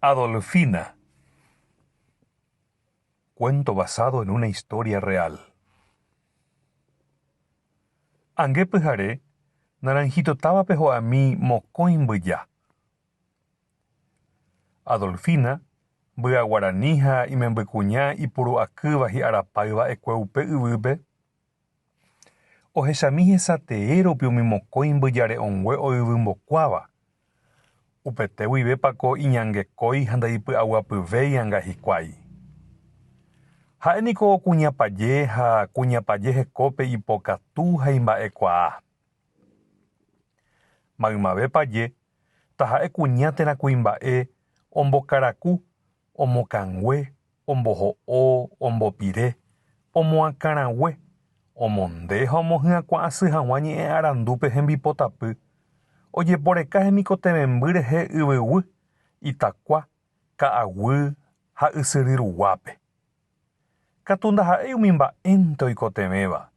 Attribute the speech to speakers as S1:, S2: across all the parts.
S1: Adolfina. Cuento basado en una historia real. Angue pyhare, naranjito távape ho'ami mokõi mbyja. Adolfina, mbya guarani ha imembykuña ipuru'akýva hi'arapáiva upe yvýpe, ohechami hesatee rupi umi mokõi mbyjare'õngue oivymbokuáva. Upete guivépako iñangekói ha ndaipy'aguapyvéi anga hikuái. Ha'éniko kuñapaje ha kuñapaje hekópe ipokatu ha imba'ekuaa. Maymavépaje ta ha'e kuña térã kuimba'e ombokaraku, omokangue, omboho'o, ombopire, omoakãrague, omonde ha omohy'akuã asy hag̃ua ñe'ẽ arandúpe hembipotapy, ojeporeka hemikotevẽmby rehe yvyguy, itakua, ka'aguy ha ysyryruguápe. Katu ndaha'éi umi mba'énte oikotevẽva.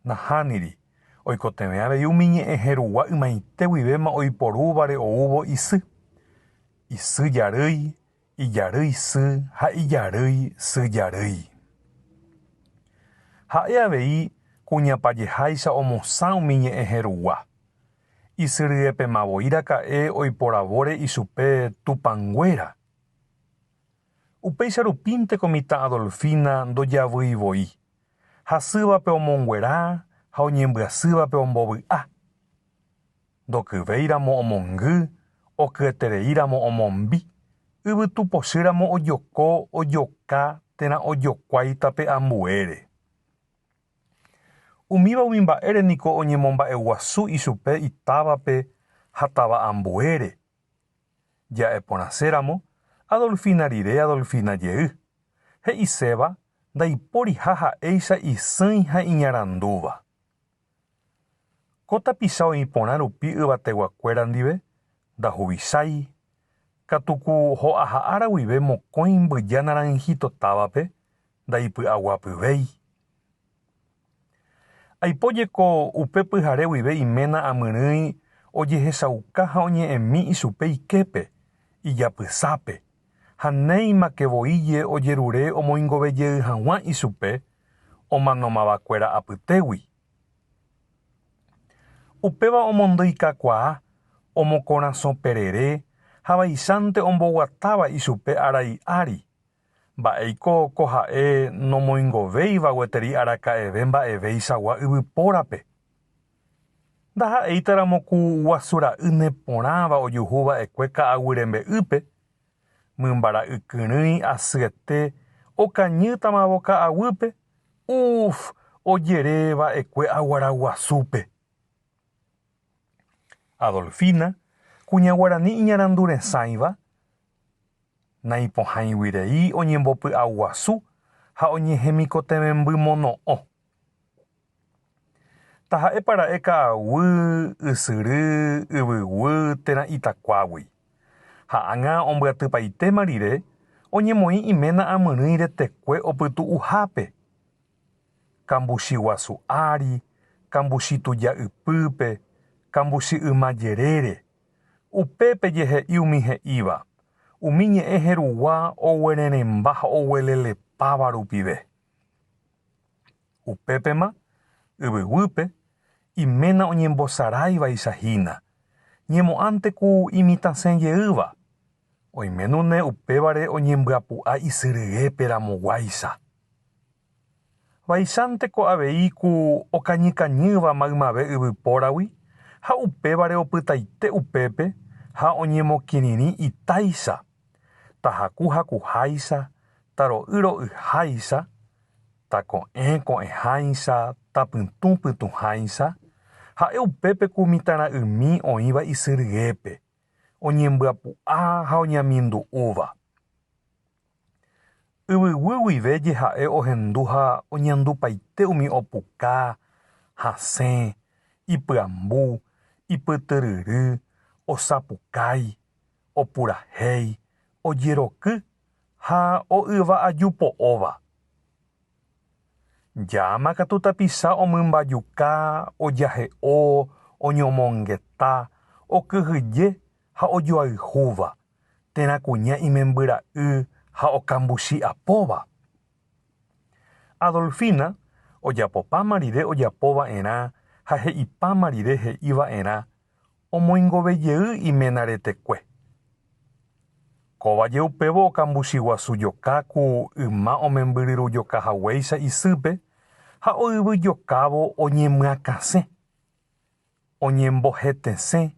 S1: Nahániri, oikotevẽ avei umi ñe'ẽ herugua ymaite guivéma oiporúvare oúvo isy. Isy jarýi, ijarýi sy ha ijarýi sy jarýi. Ha'e avei kuñapajeháicha omosã umi ñe'ẽ herugua. Isyryepemavoíraka'e oiporavóre ichupe tupanguéra. Upéicharupínte mitã Adolfina ndojavýivoi. Hasývape omonguera ha oñembyasývape ombovy'a. Ndokyvéiramo omongy, okyetereíramo omombi, yvytupochýramo ojoko ojoka térã ojokuái tape ambuére. Umíva umi mba'ére niko oñemomba'eguasu ichupe itávape ha táva ambuére. Ja'eporãséramo Adolfina rire Adolfina jey. He'iséva ndaipóriha ha'éicha isýi ha iñarandúva. Ko tapicha oĩporã rupi yvateguakuéra ndive, ndahuvichái, katuku ho'aha'ára guive mokõi mbyja naranjito távape, ndaipy'aguapyvéi. Aipójeko upe pyhare guive iména amyrỹi ojehechauka ha oñe'ẽmi ichupe iképe, ijapysápe, ha néimakevoíje ojerure omoingovejey hag̃ua ichupe omanomavakuéra apytégui. Upéva omondoikakuaa, omokorasõ perere ha vaicháinte omboguatáva ichupe arai ári. Mba'éiko ko ha'e nomoingovéiva gueteri araka'eve mba'evéichagua yvypórape. Ndaha'éitaramo ku guasu ra'y neporãva ojuhuva'ekue ka'aguy rembe'ýpe, mymbara'ykyrỹi asyete okañýtamavo ka'aguýpe, ojereva'ekue aguaraguasúpe. Adolfina, kuña guarani iñaranduresãiva, naipohãiguirei oñembopy'aguasu ha oñehemikotevẽmby mono'õ. Ta ha'épara'e ka'aguy, ysyry, yvyguy térã itakuágui. Ha ág̃a ombyatypaitéma rire oñemoĩ iména amyrỹi retekue opytu'uhápe. Kambuchi guasu ári, kambuchi tuja ypýpe, kambuchi ymajerére. Upépe jehe'i umi he'íva. Umi ñe'ẽ herugua oguereremba ha oguelelepáva rupive. Upépema, yvyguýpe, iména oñembosaráivaicahína, ñemo'ãnte ku imitãsẽjeýva. Oiménune upévare oñembyapu'a isyryéperamoguáicha. Vaichánteko avei ku okañykañýva maymave yvypóragui ha upévare opytaite upépe ha oñemokirirĩ itáicha, tahakuhakuháicha, taro'yro'yháicha, tako'ẽko'ẽháicha, tapytũpytũháicha, ha'e upépe ku mitara'ymi oĩva isyryépe, oñembyapu'a ha oñemindu'úva. Yvyguy guivéje ha'e ohendu ha oñandupaite umi opuka, hasẽ, ipyambu, ipytyryry, osapukái, opurahéi, ojeroky ha oyva'ajupo'óva. Jáma katu tapicha omymbajuka, ojahe'o, oñomongeta, okyhyje ha ojoayhúva, térã kuña imembyra'y ha okambuchi apóva. Adolfina ojapopáma rire ojapova'erã ha he'ipáma rire he'iva'erã omoingovejey iména retekue. Kóvaje upévo okambuchi guasu joka ku yma omembyryru jokahaguéicha isýpe ha oĩvy jokávo oñemyakasẽ, oñembohetesẽ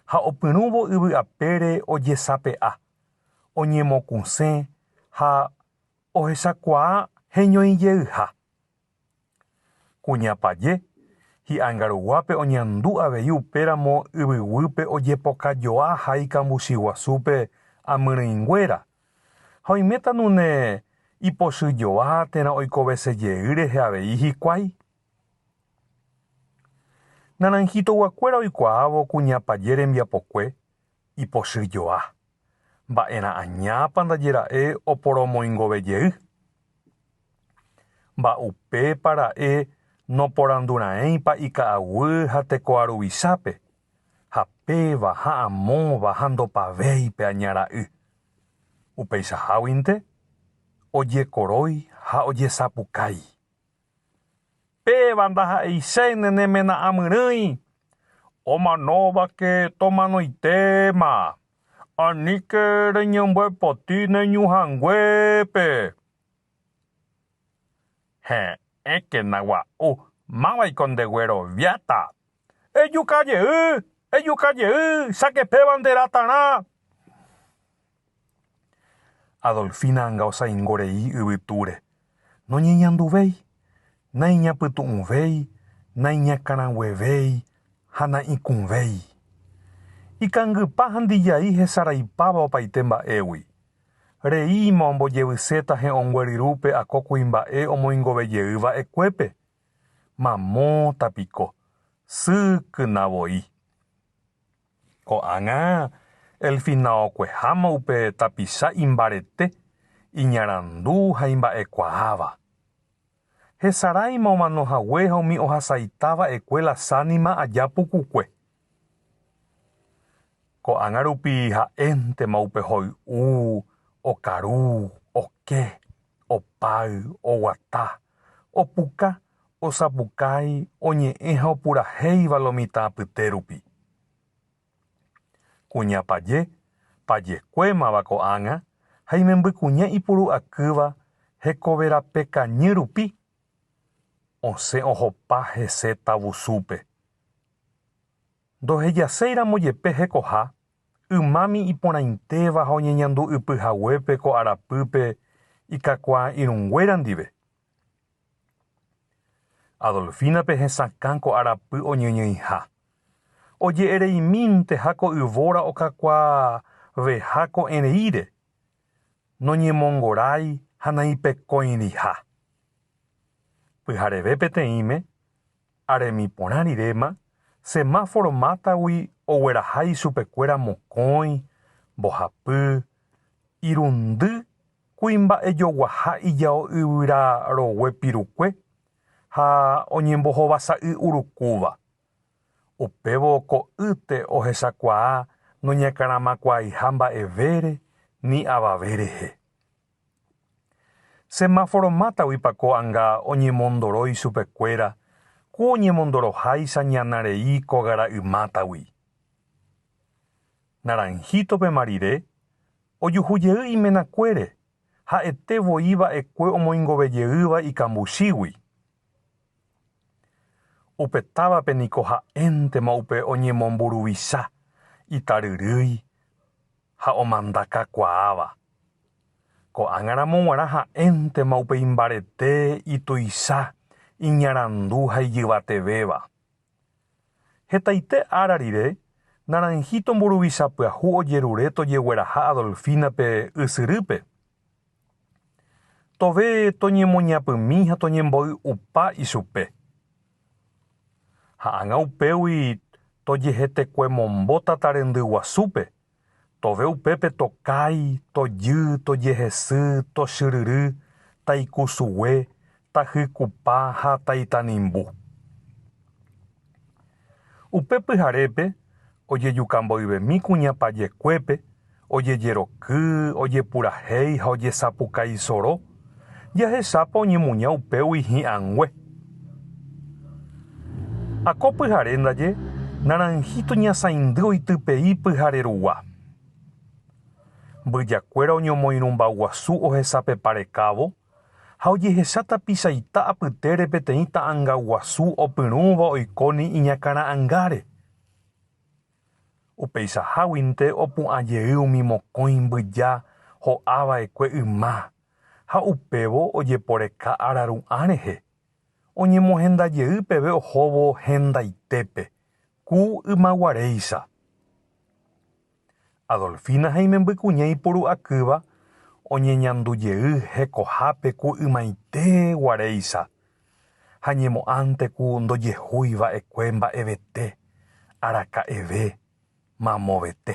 S1: ha opyrũvo yvy apére ojesape'a, oñemokusẽ ha ohechakuaa heñoijeyha. Kuñapaje hi'ãngaruguápe oñandu avei upéramo yvyguýpe ojepokajoa ha ikambuchi guasúpe amyrỹinguéra ha oimétanune ipochyjoa térã oikovesejey rehe avei hikuái. Naranjitoguakuéra oikuaávo kuñapaje rembiapokue ipochyjoa. Mba'érã añápa ndaje ra'e oporomoingovejey. Mba'upépa ra'e noporandura'éipa ika'aguy ha tekoaruvichápe, ha péva ha amóva ha ndopavéipe añara'y. Upeichaháguinte ojekorói ha ojesapukái. Péva ndaha'eichéne nemena'ãmyrỹi. Omanóvake tomanoitéma. Aníke reñembo'epotĩ neñuhãnguépe. He'ẽke nagua'u máva'iko ndegueroviáta. Ejukajey, cháke nderátarã. Adolfina anga osãingorei yvytúre. Noñeñanduvéi, naiñapytu'ũvéi, naiñakarãguevéi ha na'ikũvéi. Ikangypa handijai hesaraipáva opaite mba'égui. Reíma ombojevyséta he'õngueryrúpe ako kuimba'e omoingovejeýva'ekuépe. Mamótapiko sykynavoi. Ko'ág̃a Elfina okueháma upe tapicha imbarete, iñarandu ha imba'ekuaáva. Hesaráima omanohague ha umi ohasaitáva'ekue lasánima aja pukukue. Ko'ág̃a rupi ha'éntema upe hoy'u, okaru, oke, opáy, oguata, opuka, osapukái, oñe'ẽ ha opurahéiva lo mitã apyté rupi. Kuñapaje pajekuémava ko'ág̃a ha imembykuña ipuru'akýva hekoverape kañy rupi. Osẽ ohopa hese tavusúpe. Ndohejaséiramo jepe hekoha, ymámi iporãitéva ha oñeñandu ypyhaguépe ko arapýpe ikakuaa irũnguéra ndive. Adolfínape hesakã ko arapy oñeñoĩha. Oje'ereimínte ha ko yvóra okakuaaveha ko'ẽreíre. Noñemongorái ha naipekóiriha. Pyhareve peteĩme, aremiporã riréma, semáforo mátagui oguerahái chupekuéra mokõi, mbohapy, irundy kuimba'ejoguaha ijao yvyrarogue pirukue ha oñembohovasa'y urukúva. Upévo ko yte ohechakuaa noñakarãmakuaaiha mba'evére ni avave rehe. Semáforo mátagui-pako anga oñemondoroi chupekuéra ku oñemondoroháicha ñanarei ko gara'y Naranjítopema rire ojuhujey imenakuére ha'etevoiva'ekue omoingovejeýva ikambuchígui. Upe távape niko ha'éntema upe oñemomburuvicha, itaryrýi ha omandakakuaáva. Ko'ág̃aramo g̃uarã ha'éntema upe imbarete, ituicha, iñarandu ha ijyvatevéva. Hetaite ára rire, Naranjito mburuvicha pyahu ojerure tojegueraha Adolfínape ysyrýpe. Tove toñemoñapymi ha toñembo'y'upa ichupe. Ha'ãngã upégui tojehetekue mombo tatarendy guasúpe. Tove upépe tokái, tojy, tojehesy, tochyryry, taikusugue, tahykupa ha taitanimbu. Upe pyharépe ojejukambo'yvemi kuñapajekuépe ojejeroky, ojepurahéi ha ojesapukái soro, jahesápa oñemuña upégui hi'ãngue. Akó pyhare ndaje naranjíto ñasãindy oitypei pyhare rugua. Mbyjakuéra oñomoirũmba guasu ohesapeparekávo ha ojehecháta pichaita apytére peteĩ ta'ãnga guasu opyrũva oikóni iñakãra'ãngáre. Upeichaháguinte opu'ãjey umi mokõi mbyja ho'ava'ekue yma ha upévo ojeporeka araru'ã rehe. Oñemohendajey peve ohóvo hendaitépe, ku ymaguaréicha. Adolfina ha imembykuña ipuru'akýva oñeñandujey hekohápe ku ymaite guaréicha ha ñemo'ãnte ku ndojehúiva'ekue mba'evete, araka'eve, mamovete.